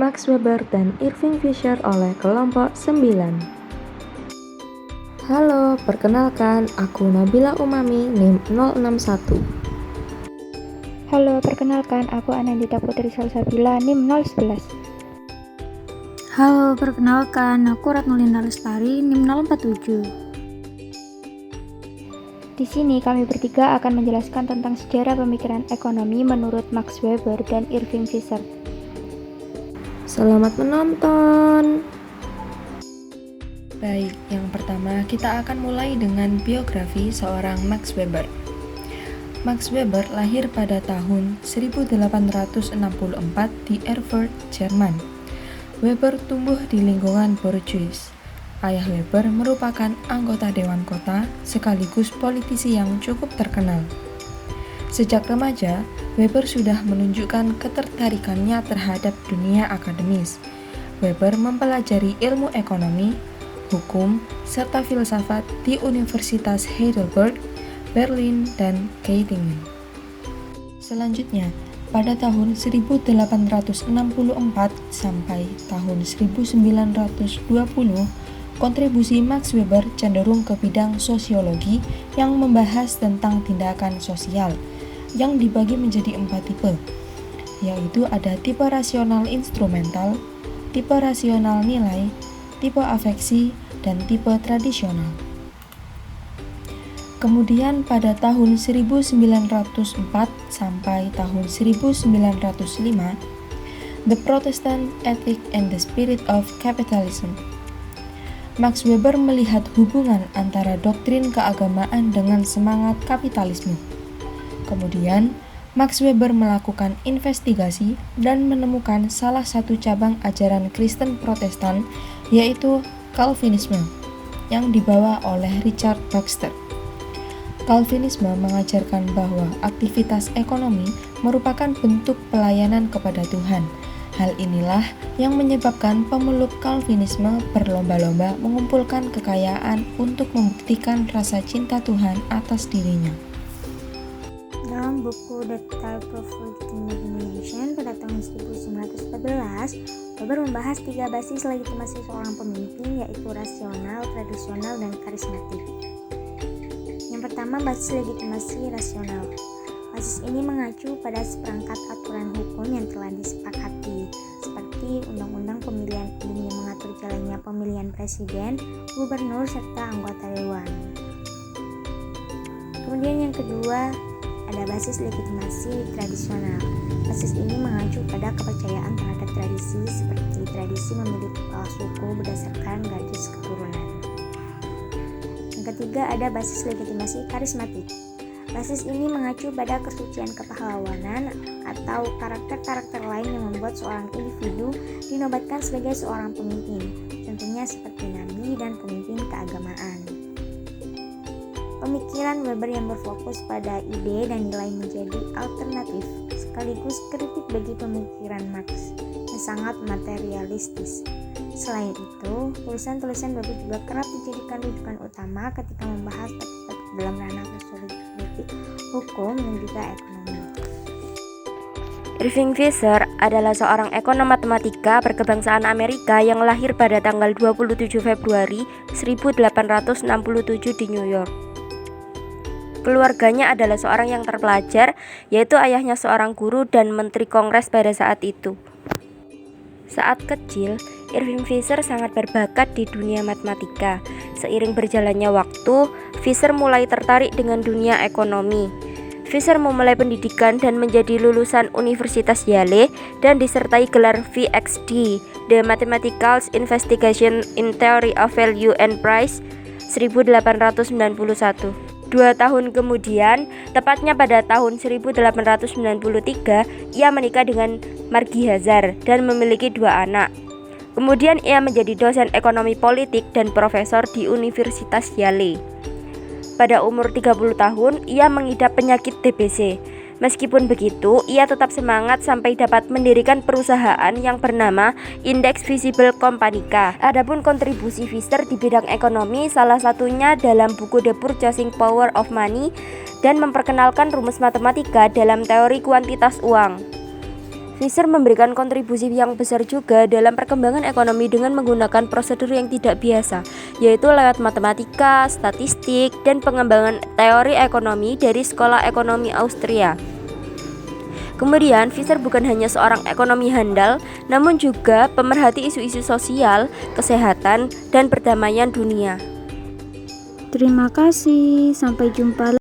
Max Weber dan Irving Fisher oleh kelompok 9. Halo, perkenalkan aku Nabila Umami NIM 061. Halo, perkenalkan aku Anandita Putri Salsabila NIM 011. Halo, perkenalkan aku Ratnulina Lestari NIM 047. Di sini kami bertiga akan menjelaskan tentang sejarah pemikiran ekonomi menurut Max Weber dan Irving Fisher. Selamat menonton. Baik, yang pertama kita akan mulai dengan biografi seorang Max Weber. Max Weber lahir pada tahun 1864 di Erfurt, Jerman. Weber tumbuh di lingkungan borjuis. Ayah Weber merupakan anggota Dewan Kota sekaligus politisi yang cukup terkenal. Sejak remaja, Weber sudah menunjukkan ketertarikannya terhadap dunia akademis. Weber mempelajari ilmu ekonomi, hukum, serta filsafat di Universitas Heidelberg, Berlin, dan Göttingen. Selanjutnya, pada tahun 1864 sampai tahun 1920, kontribusi Max Weber cenderung ke bidang sosiologi yang membahas tentang tindakan sosial, yang dibagi menjadi 4 tipe, yaitu ada tipe rasional instrumental, tipe rasional nilai, tipe afeksi, dan tipe tradisional. Kemudian pada tahun 1904 sampai tahun 1905, The Protestant Ethic and the Spirit of Capitalism. Max Weber melihat hubungan antara doktrin keagamaan dengan semangat kapitalisme. Kemudian, Max Weber melakukan investigasi dan menemukan salah satu cabang ajaran Kristen Protestan, yaitu Calvinisme, yang dibawa oleh Richard Baxter. Calvinisme mengajarkan bahwa aktivitas ekonomi merupakan bentuk pelayanan kepada Tuhan. Hal inilah yang menyebabkan pemeluk Calvinisme berlomba-lomba mengumpulkan kekayaan untuk membuktikan rasa cinta Tuhan atas dirinya. Dalam buku The Type of Legitimation pada tahun 1914, Weber membahas 3 basis legitimasi seorang pemimpin, yaitu rasional, tradisional, dan karismatik. Yang pertama, basis legitimasi rasional. Basis ini mengacu pada seperangkat aturan hukum yang telah disepakati, seperti Undang-Undang Pemilihan Umum yang mengatur jalannya pemilihan presiden, gubernur, serta anggota dewan. Kemudian yang kedua, ada basis legitimasi tradisional. Basis ini mengacu pada kepercayaan terhadap tradisi, seperti tradisi memilih kepala suku berdasarkan garis keturunan. Yang ketiga, ada basis legitimasi karismatik. Basis ini mengacu pada kesucian kepahlawanan atau karakter-karakter lain yang membuat seorang individu dinobatkan sebagai seorang pemimpin, contohnya seperti nabi dan pemimpin keagamaan. Pemikiran Weber yang berfokus pada ide dan nilai menjadi alternatif, sekaligus kritik bagi pemikiran Marx yang sangat materialistis. Selain itu, tulisan-tulisan Weber juga kerap dijadikan rujukan utama ketika membahas topik-topik dalam ranah sosiologi, politik, hukum, dan juga ekonomi. Irving Fisher adalah seorang ekonom matematika berkebangsaan Amerika yang lahir pada tanggal 27 Februari 1867 di New York. Keluarganya adalah seorang yang terpelajar, yaitu ayahnya seorang guru dan menteri kongres pada saat itu. Saat kecil, Irving Fisher sangat berbakat di dunia matematika. Seiring berjalannya waktu, Fisher mulai tertarik dengan dunia ekonomi. Fisher memulai pendidikan dan menjadi lulusan Universitas Yale dan disertai gelar PhD, The Mathematical Investigation in Theory of Value and Price, 1891. 2 tahun kemudian, tepatnya pada tahun 1893, ia menikah dengan Margie Hazard dan memiliki 2 anak. Kemudian ia menjadi dosen ekonomi politik dan profesor di Universitas Yale. Pada umur 30 tahun, ia mengidap penyakit TBC. Meskipun begitu, ia tetap semangat sampai dapat mendirikan perusahaan yang bernama Index Visible Company-K. Adapun kontribusi Fisher di bidang ekonomi salah satunya dalam buku The Purchasing Power of Money dan memperkenalkan rumus matematika dalam teori kuantitas uang. Fisher memberikan kontribusi yang besar juga dalam perkembangan ekonomi dengan menggunakan prosedur yang tidak biasa, yaitu lewat matematika, statistik, dan pengembangan teori ekonomi dari Sekolah Ekonomi Austria. Kemudian, Fisher bukan hanya seorang ekonomi handal, namun juga pemerhati isu-isu sosial, kesehatan, dan perdamaian dunia. Terima kasih, sampai jumpa.